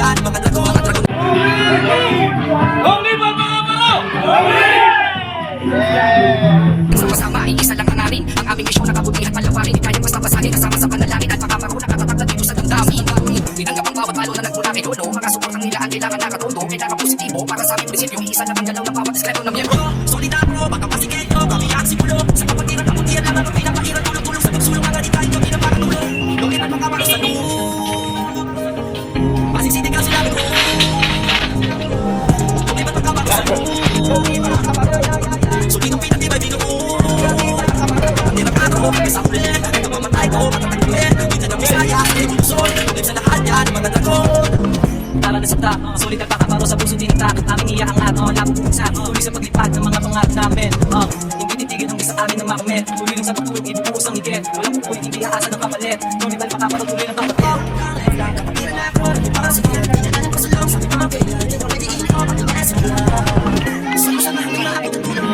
yan, mga dragon. Sama-sama ay isa lang ang namin. Ang aming misyon na kabutihan palawarin. Di kayang masabasahin kasama sa panalangin at makaparo na katatag dito sa damdamin. Tinanggap ang bawat palo na nagmula kay Lolo. Mga suportang nila ang kailangan nakatondo. Kailangan positibo para sa aming prinsipyo. Iisa na ang galaw ng bawat diskreto ng miyembro. Solidaro, baka pasigento, kakiyak simulo. Sa kapatiran, kabutihan lang ang pinapahirap. Tulong-tulong sa pagsulong ang alitahin kami ng pakanulong. Lungin at mga sa loob. Masisitig ang sila loob. Lungin at mga sa loob. Solidong pinatibay binuo. Hindi nakano, sa ulit. Mamatay ko, matatagpin. Minsan ang Bisaya, Luzon. Lungin sa lahat yan, mga dragon. Tala na sakta, sulit at pakaparo sa puso tinita. Aming iya ang ato, napupugsa. Tuloy sa paglipad ng mga pangarap namin. Hindi titigil ang isa amin ng makamit. Tuloy lang sa pagtulog, ibubuhos ang higit. Walang pupulit, hindi aasa ng kapalit. Tuloy tayo pakaparo, tuloy ng kapatid. Para sa kanya, hindi na pasulong sa mga kaya. Dito pwede ikaw, mag-ias mo lang. Sumusama ang mga ay tutulong.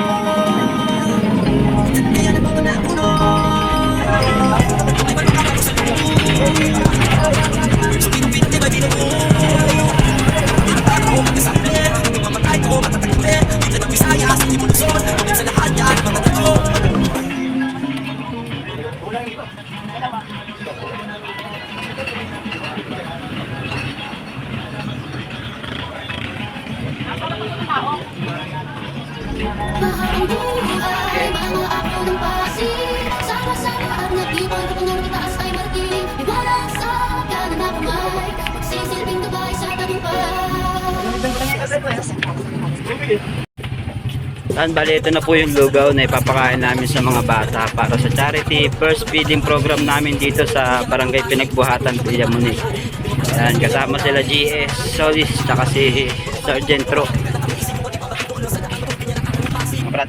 Kaya na mga napuno. Tuloy ba nakaparo sa loob? Sulit ang pinatibay binuo. Mamatay ko, matatagpin. Minsan ang Bisaya, sa Luzon. Lungin sa lahat yan, mga dragon. Mahabang buhay, mga ako ng pasig. Sama-sama ang nag-ibang kapangarap itaas ay marking. Iwanan sa kanan na bumay. Magsisilbing gabay sa tagumpay. Bali, ito na po yung lugaw na ipapakain namin sa mga bata para sa charity first feeding program namin dito sa Barangay Pinagbuhatan, Villamunig. Yan, kasama sila GS Solis saka si Sergeant Ro. Brad.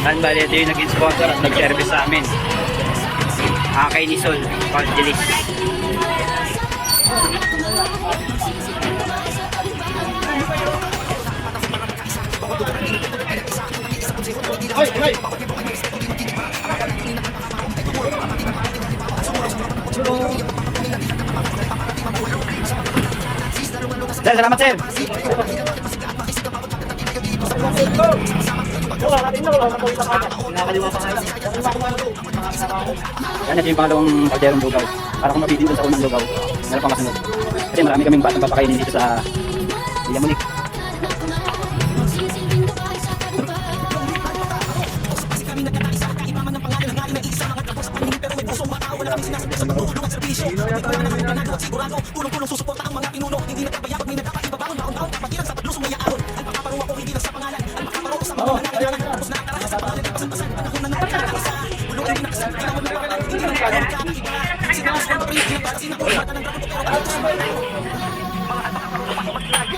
Yan, bali, ito yung nag-sponsor at nag-service sa amin. Kay ni Sol, Evangelist. Sir, salamat sir. Yan, ito yung pangalawang kalderong lugaw. Para kung mabibili doon sa unang lugaw, meron pang kasunod. Kasi marami kaming batang papakainin dito sa Villamunig. Tulong-tulong susuporta ang mga pinuno. Hindi nagkabayabag, may nagkakaibabangon. Baon-baon, kapatiran sa paglusong may aon. Ang papaparo ako, hindi lang sa pangalan. Ang papaparo sa mga nangangailangan. Tapos na ang tara sa pangalan. Pasan-pasan, panahon na nakakasa. Bulong hindi nakasal, kailangan na pangalan. Hindi lang kaya nagkakaiba. Sinawas ng papi, hindi para sinakot. Mata ng dragon, pero ano sa mga at makaparo pa maglag.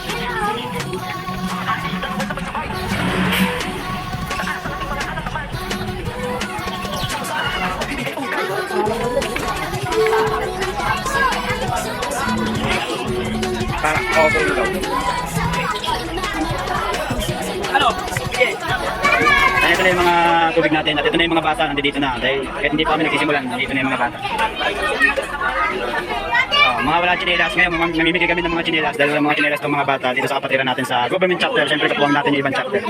Para over lugaw. Ano? Sige. Ayan, ito na yung mga tubig natin. At ito na yung mga bata. Nandito na. Dahil kahit hindi pa kami nagsisimulan. Nandito na yung mga bata. Mga wala chinelas ngayon. Mamimigay kami ng mga chinelas. Dahil mga chinelas itong mga bata dito sa kapatiran natin sa government chapter. Siyempre kapuwang natin yung ibang chapter.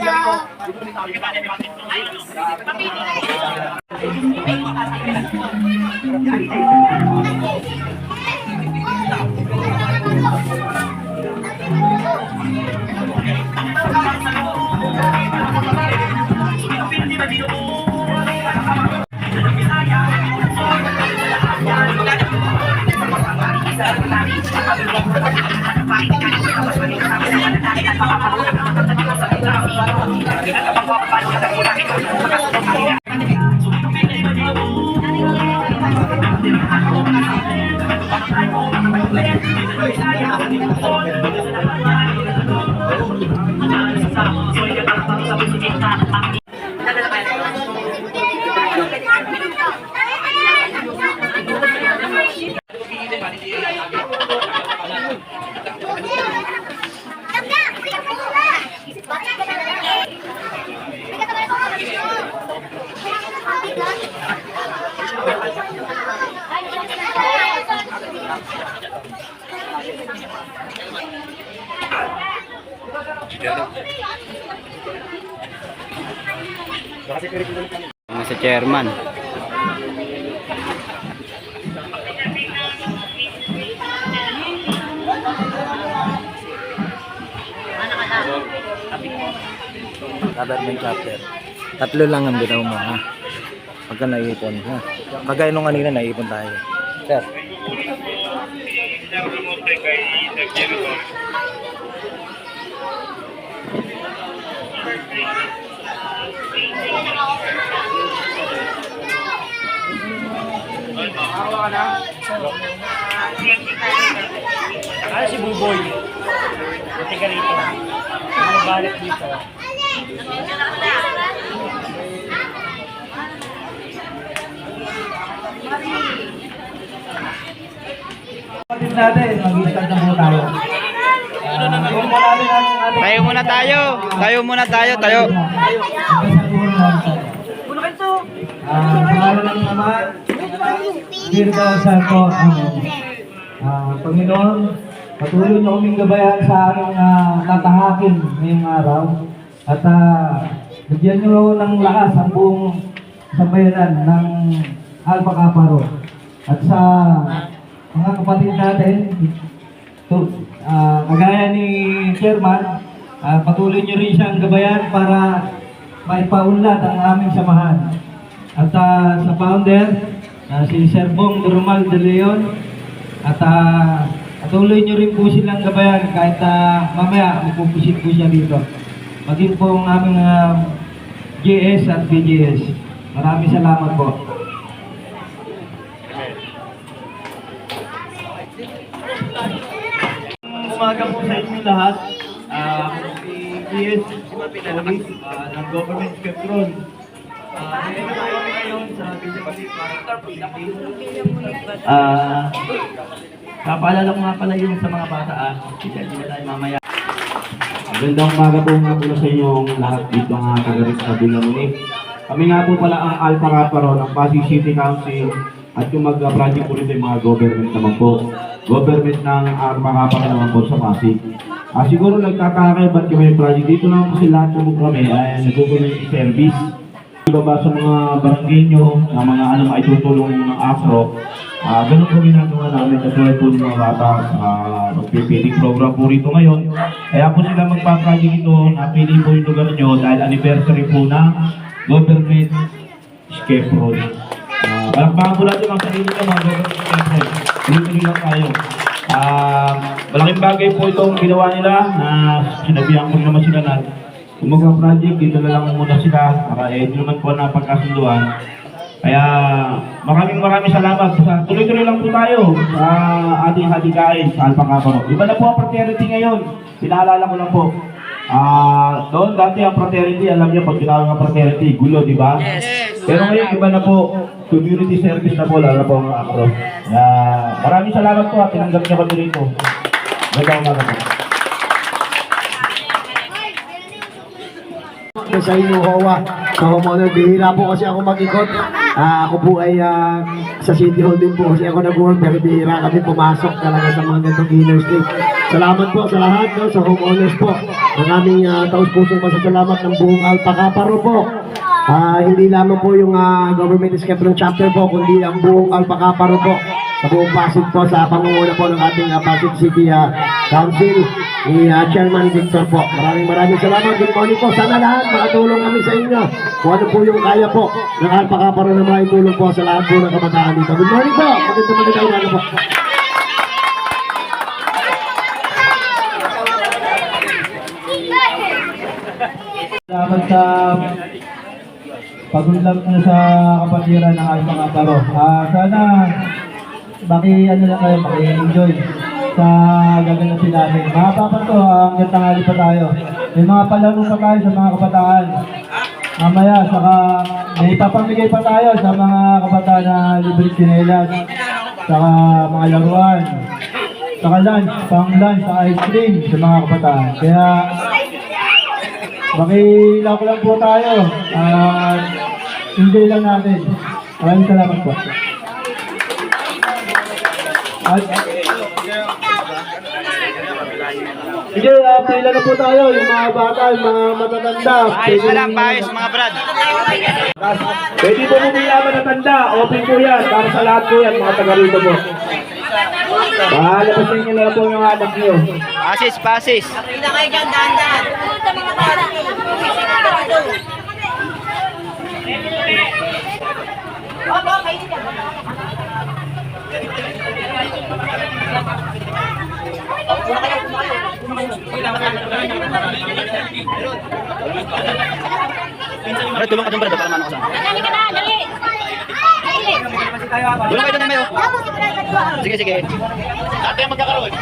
Sa chairman. Government chapter. 3 lang ang bitaw mo, ha? Pagka naipon, ha? Kagaya nung kanina, naipon tayo. Sir. Si Buboy. Buti ka rito. Bumabalik dito. Kapatid natin, mag-i-start na po tayo. Tayo muna tayo. Tayo muna tayo. Tayo. Pangalan ng Ama, Espiritu Santo, Amen. Panginoon, patuloy niyo kaming gabayan sa aming tatahakin ngayong araw. At bigyan niyo ng lakas ang buong sambayanan ng Alpha Kappa Rho. At sa mga kapatid natin, kagaya ni Chairman, patuloy niyo rin siyang gabayan para maipaunlad ang aming samahan. At sa founder, si Sir Bong Durumal de Leon, at patuloy nyo rin po silang gabayan kahit mamaya magpupusit po siya dito. Maging po ang aming GS at BGS. Maraming salamat po. Umaga po sa inyo lahat. Si GS ng Government Control. Kapaalala ko nga pala yung sa mga bata, hindi na tayo mamaya. Magandang umaga po nga po sa inyong lahat dito nga kagarit sa Bilamuni. Kami nga po pala ang Alpha Kappa Rho ng Pasig City Council at yung mag-project po rin yung mga government naman po. Government ng Alpha Kappa Rho naman po sa Pasig. Siguro nagtataka ba't yung may project dito naman po sila lahat po kami ay nagkukunin yung service. Ibaba sa mga barangay nyo, ng mga maitutulong ng AFRO. Ganun po ginagawa namin katulad po ng mga bata. Magpipiling program po rito ngayon. Kaya po sila magpaproject ito, napili po yung lugar nyo dahil anniversary po ng Government Escape Road. Palakpakan po natin ang sarili ng mga Government Escape Road. Tuloy-tuloy lang tayo. Malaking bagay po itong ginawa nila na sinabihan ko naman sila na kung magpa-project, dito na lang muna sila para hindi naman po na pagkasunduan. Kaya maraming salamat. Tuloy-tuloy lang po tayo sa ating hadikain sa Alpha Kappa Rho. Iba na po ang fraternity ngayon. Pinaalala ko lang po. Doon dati ang fraternity, alam niyo pag tinawag ng fraternity, gulo, di ba? Pero ngayon iba na po, community service na po, lalo po ang AFRO. Maraming salamat po at tinanggap niyo kami rito. Magandang umaga po. Sa inyo, Hoa. Sa homeowner, bihira po kasi ako mag-ikot. Ako po ay sa City Hall din po kasi ako nag-work, pero bihira kami pumasok talaga sa mga gantong inner state. Salamat po sa lahat, no, sa homeowners po. Ang aming taus-pusong pasasalamat ng buong Alpha Kappa Rho po. Hindi lamang po yung Government Escape Road chapter po, kundi ang buong Alpha Kappa Rho po. Sa buong Pasig po, sa pangunguna po ng ating Pasig City Council ni Chairman Victor po. Maraming salamat. Good morning po. Sana lahat makatulong kami sa inyo. Kung ano po yung kaya po ng Alpha Kappa Rho na makitulong po sa lahat po ng kabataan dito. Good morning po. Magandang umaga po. Salamat sa pag-unlap nyo sa kapatiran ng Alpha Kappa Rho. Sana maki-enjoy sa gaganapin natin. Mahaba pa to, hanggang tanghali pa tayo. May mga palaro pa tayo sa mga kabataan. Mamaya, saka may ipapamigay pa tayo sa mga kabataan na libreng tsinelas, saka mga laruan, saka lunch, pang-lunch, sa ice cream sa mga kabataan. Kaya, makilako lang po tayo at enjoy lang natin. Maraming salamat po. At Sige, pila na po tayo, yung mga bata, yung mga matatanda. Paayos na lang, paayos mga brad. Pwede po pumila matatanda. Open po yan. Para sa lahat po yan, mga taga rito po. Palabasin nyo na po yung anak nyo. Pasis, pasis. Brad, tulong ka dun brad, para maano ka saan. Dali ka na, dali! Tulong kayo dun na mayo. Sige, sige. Dati ang magkakaroon.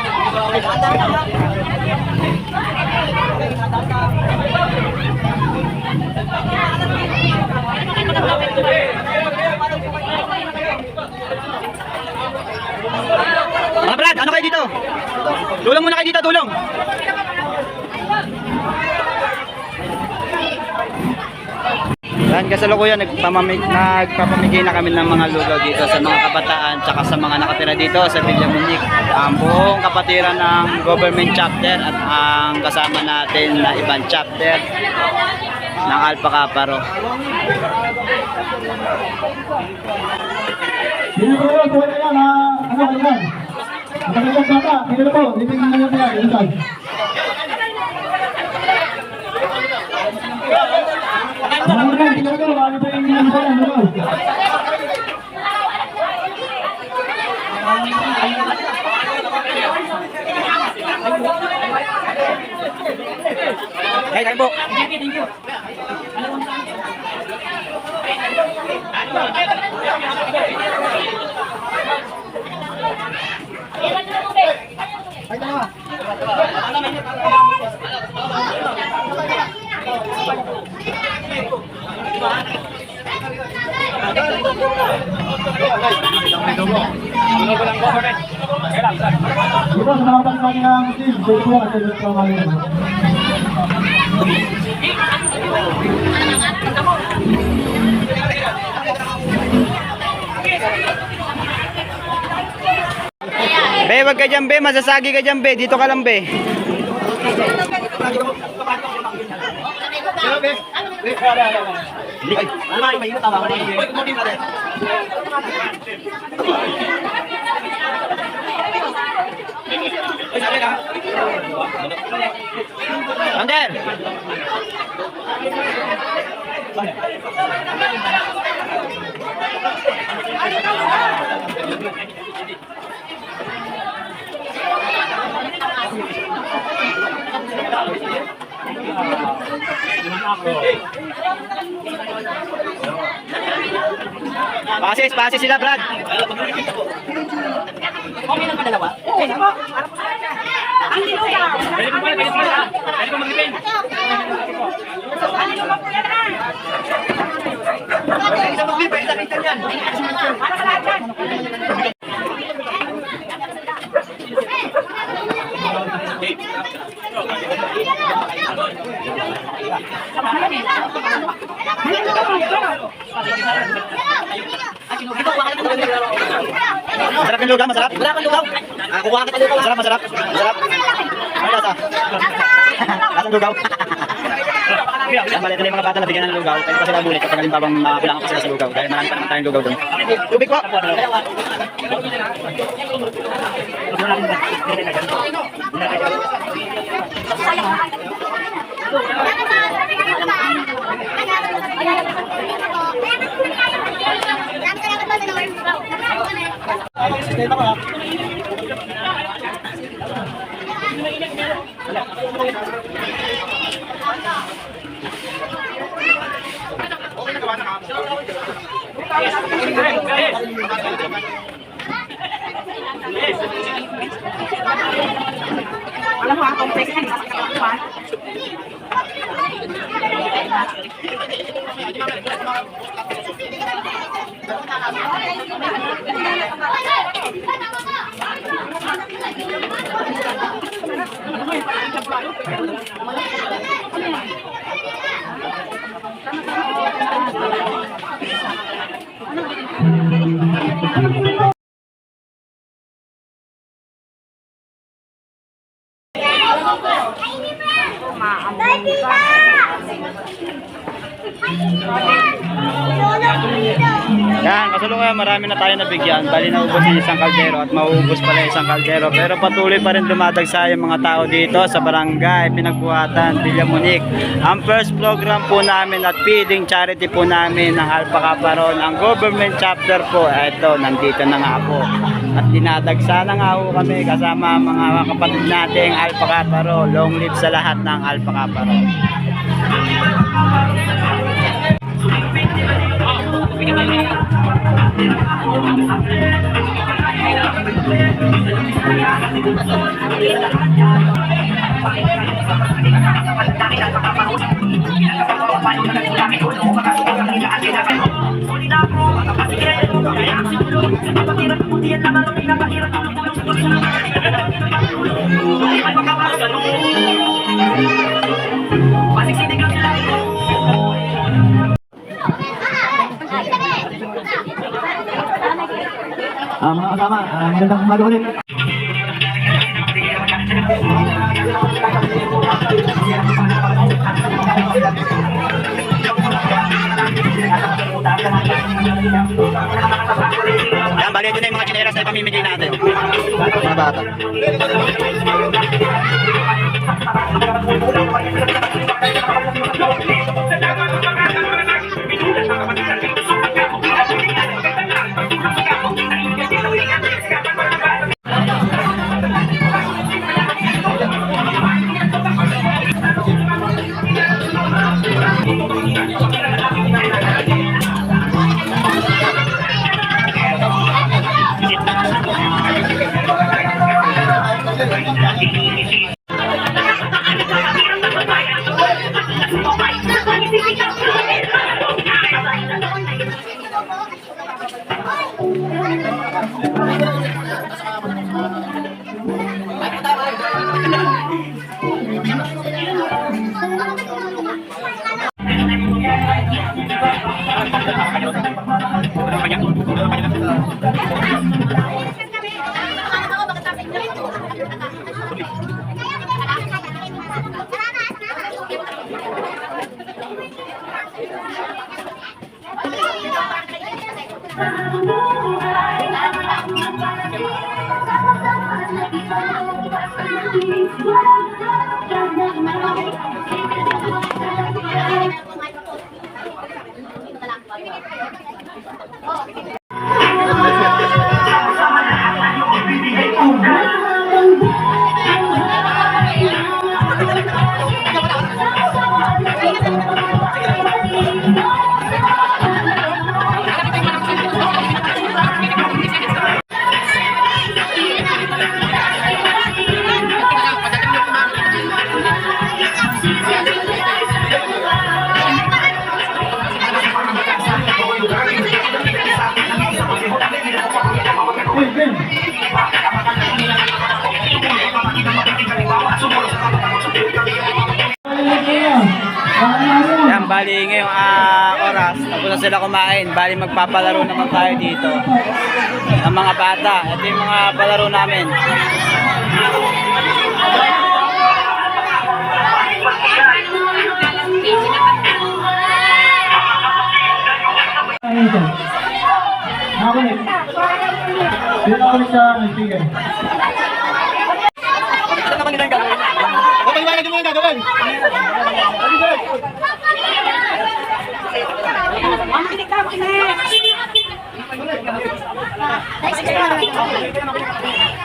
Mga brad, ano kayo dito? Tulong muna kayo dito, tulong. Yan, kasalukuyan nagpapamigay na kami ng mga lugaw dito sa mga kabataan tsaka sa mga nakatira dito sa Villa Monique. Ang buong kapatiran ng government chapter at ang kasama natin na ibang chapter ng Alpha Kaparo. Sino po yun? Buhay na yan, ha? Ano ka yan? Magandang bata, sino na po? Lipigin na yan yan, ilusay. Ano mo yan, sino na po? Ano ba yung ilusay yan? Ano? Hey, kayo po. Ito, sa mga pagkakas ng Muslim, pwede po yan kasi ito ang mga yun. Be, wag ka dyan, be. Masasagi ka dyan, be. Dito ka lang, be. Ander! Pasis sila, Brad. Okay lang ba dalawa? Oo, po. Ang nilugaw. Pwede po mag-ipin. Ang nilugaw po yan na. Isa mag-ipin, isa rin yan. Para sa lahat yan. Masarap yung lugaw, masarap. Masarap yung lugaw. Kukuha kita lugaw. Masarap, masarap. Masarap. Ano lasa? Lasang lugaw. Ang balik na yung mga bata na bigyan ng lugaw. Pwede pa sila bulit kapag halimbawang kulangan pa sila sa lugaw. Dahil marami pa naman tayong lugaw doon. Tubig po. Alam mo, ang complex na nisasakyan. Yan, kasalukuyan marami na tayo nabigyan. Bali naubos yung isang kaldero at mauubos pala yung isang kaldero. Pero patuloy pa rin dumadagsa yung mga tao dito sa barangay Pinagbuhatan, Villamunic. Ang first program po namin at feeding charity po namin ng Alpha Kappa Ron, ang government chapter po. Ito, nandito na nga po. At dinadagsa na nga po kami kasama mga kapatid nating Alpha Kappa Ron. Long live sa lahat ng Alpha Kappa Ron. Mga kasama, magandang umaga ulit. Yan, bali ito na yung mga chineras na ipamimigay natin. Mga bata. Yan, bali ngayong oras, tapos na sila kumain. Bali magpapalaro naman tayo dito ng mga bata. Ito yung mga palaro namin. Nakakulit. Dito ako sa speaker. Ano naman nila yung gagawin? Pagpaliwanag mo yung gagawin.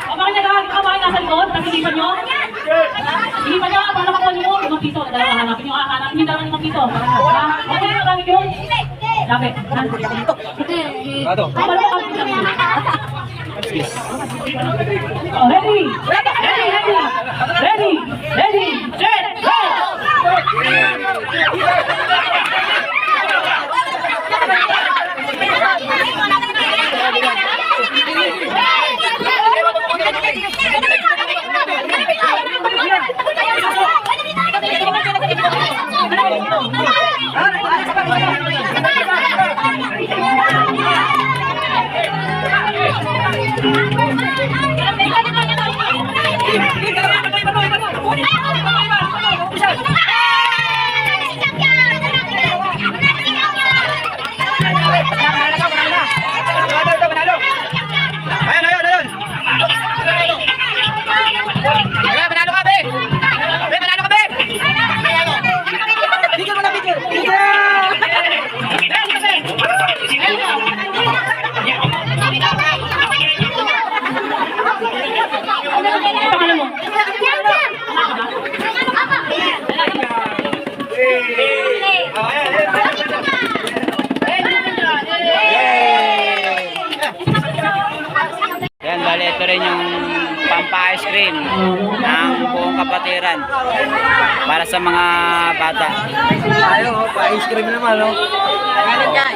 O bakit nagkakabahan nasa likod? Nag-isipan nyo? Isipan nyo, para makuha nyo yung piso. Dalawa, hanapin nyo, hanapin nyo dalawa yung piso. Okay, magamit yun? Lapit. Oh, ready! Ready! Ready! Ready! Ready! Set! Go! cream ng buong kapatiran para sa mga bata. Tayo, pa-ice cream naman, no? Tila.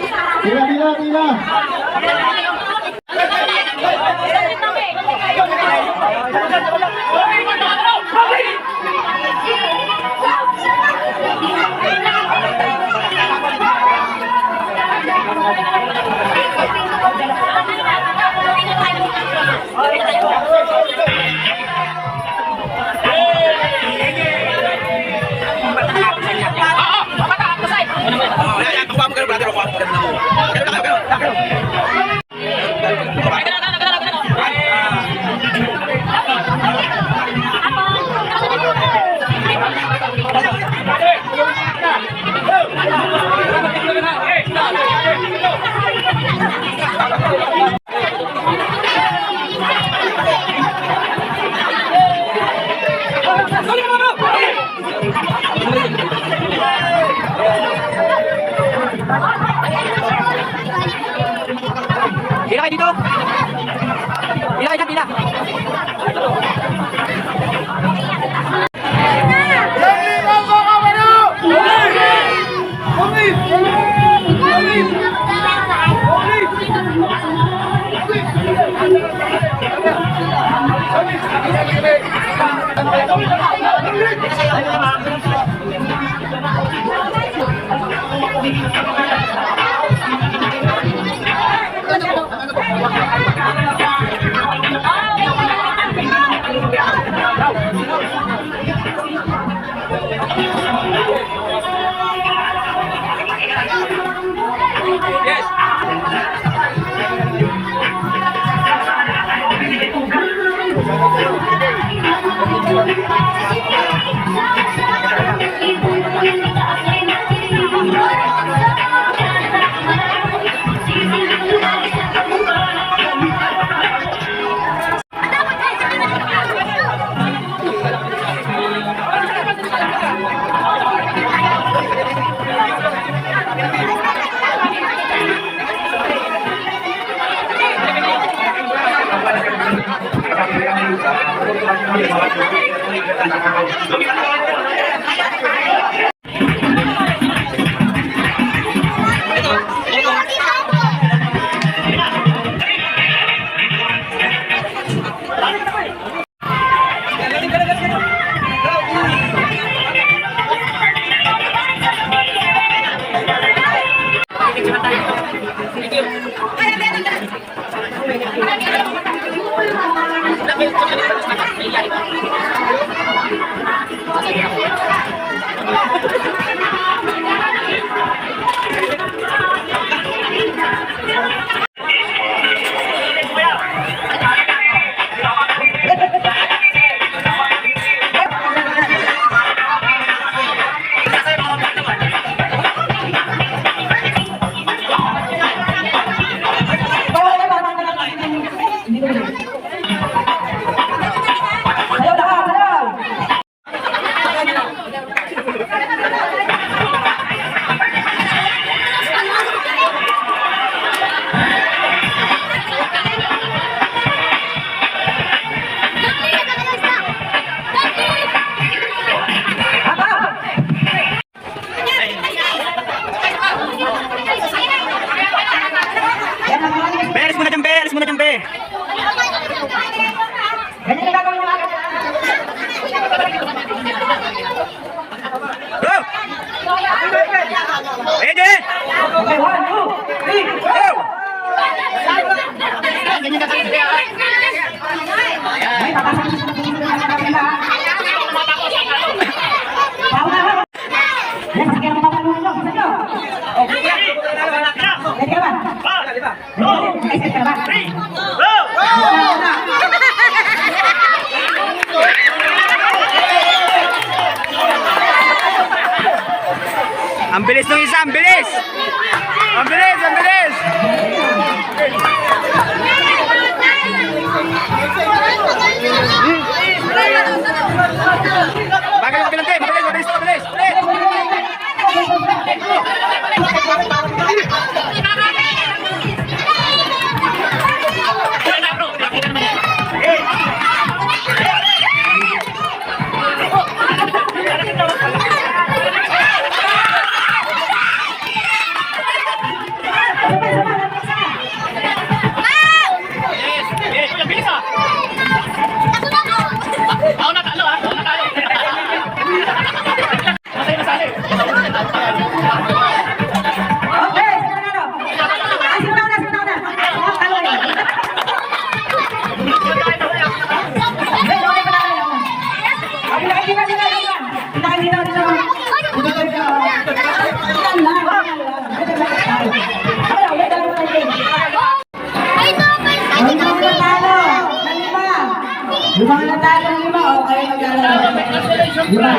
Pila kayo dito? Pila kayo dyan, pila. Alis muna dyan, be. Ganyan na gagawin nyo agad. Go! Ready? Okay, 1, 2, 3, go! Ganyan na gagawin nyo. Ay, papasan nyo sa kanila. Yan, sige naman papalunan nyo. Bisa nyo. Okay. Ready ka ba? Ready ka ba? Ang bilis ng isa, ang bilis! Ang bilis, ang bilis! Bakit ang Ay, no, may sakit kasi. Lima na tayo, lima. O, kayo maglalaro. Lima.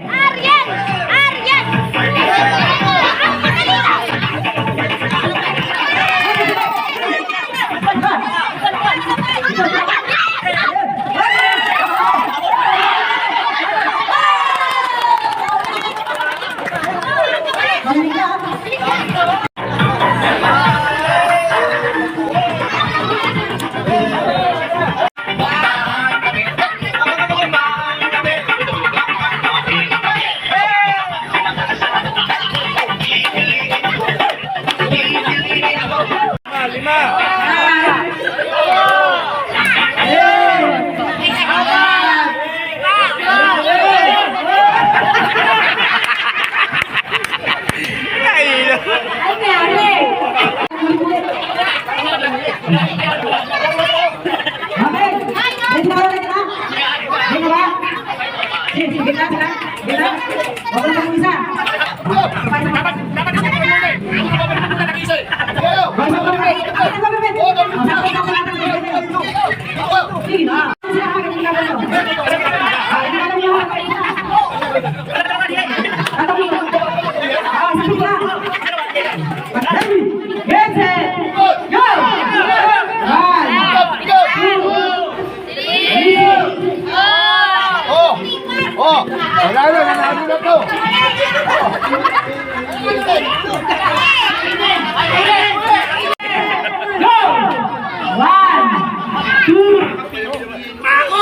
Aryan! Aryan!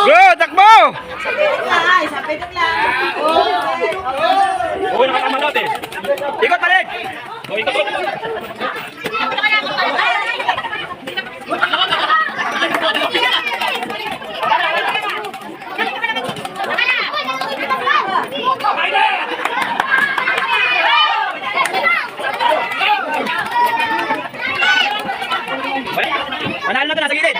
Go, takbo! Oo, nakatama natin. Ikot balik! O, ikot. Manalo na ito, nasa gilid!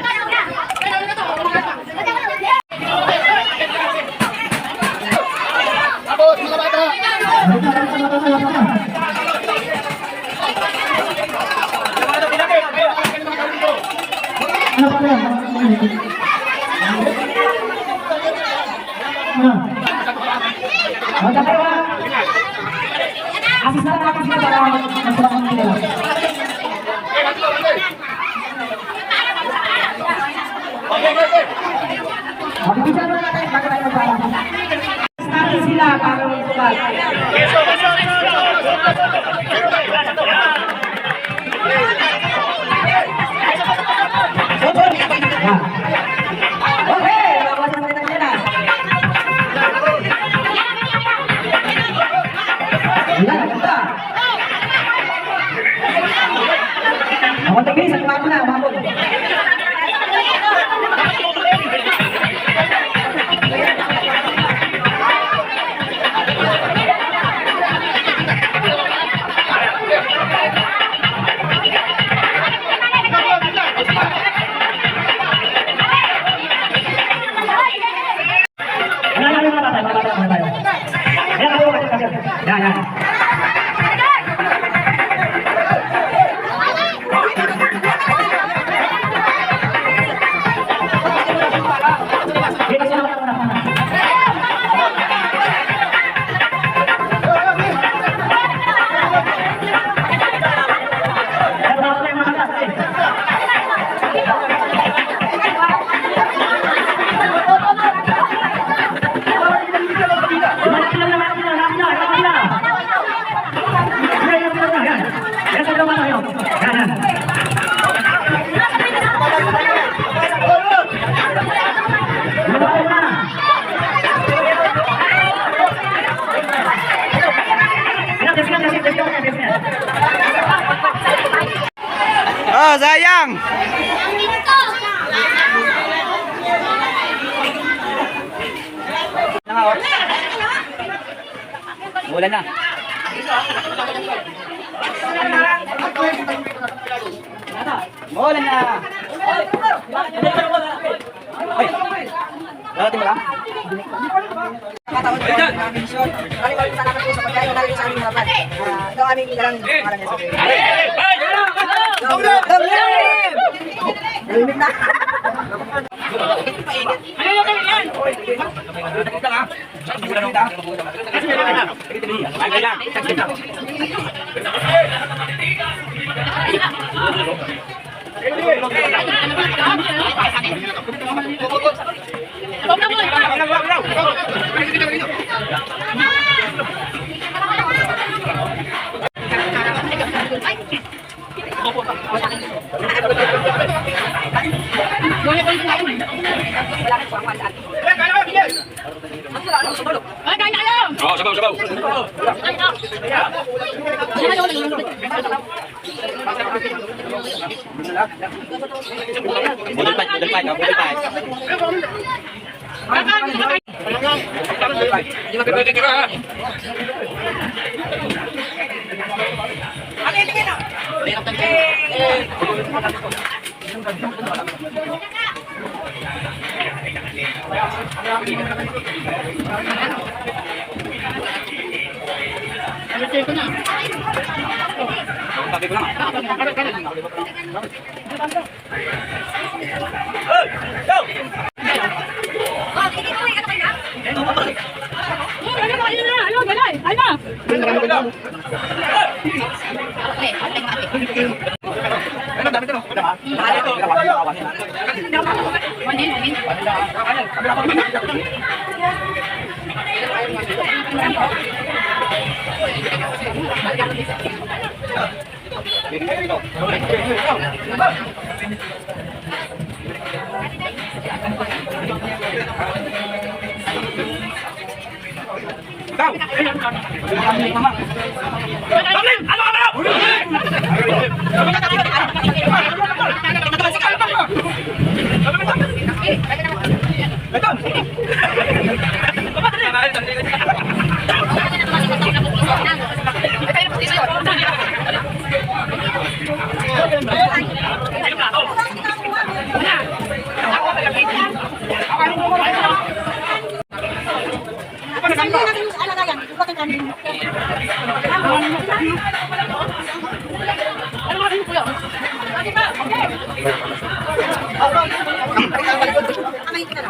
Sila para magsulat. sayang. Wala na. Wala na. Ay. Darating ba lang? Salamat po sa pagkain na natin sa aming harapan. Ito ang aming ilang pangalan niya sa Limit na. Budol pa.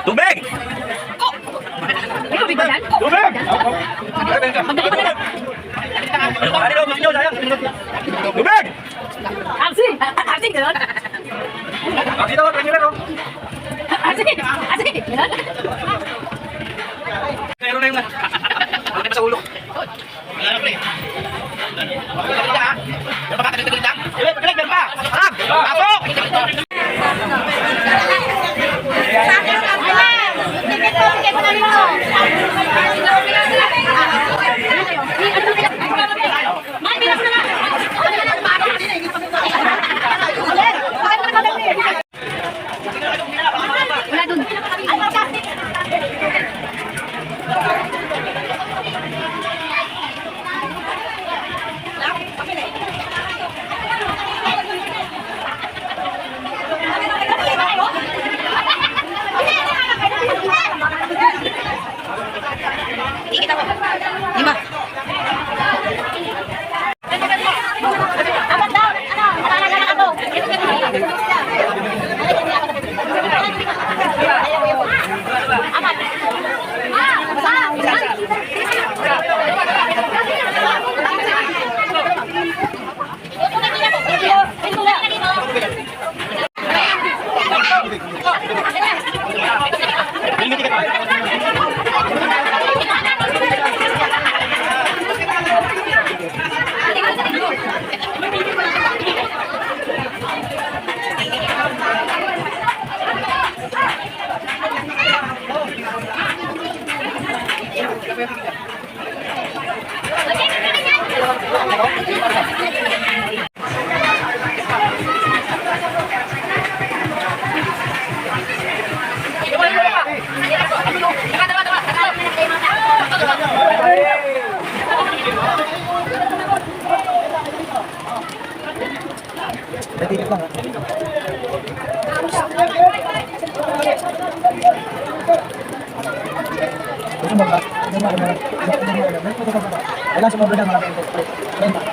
Tubig! Tubig! Arsing! Arsing! Gano'n? Arsing! Arsing! Gano'n? Meron na yung sa ulo. Wala dun. Lima. May ticket lang ha. Gusto mo ba? Wala, sumabay na malapit ito.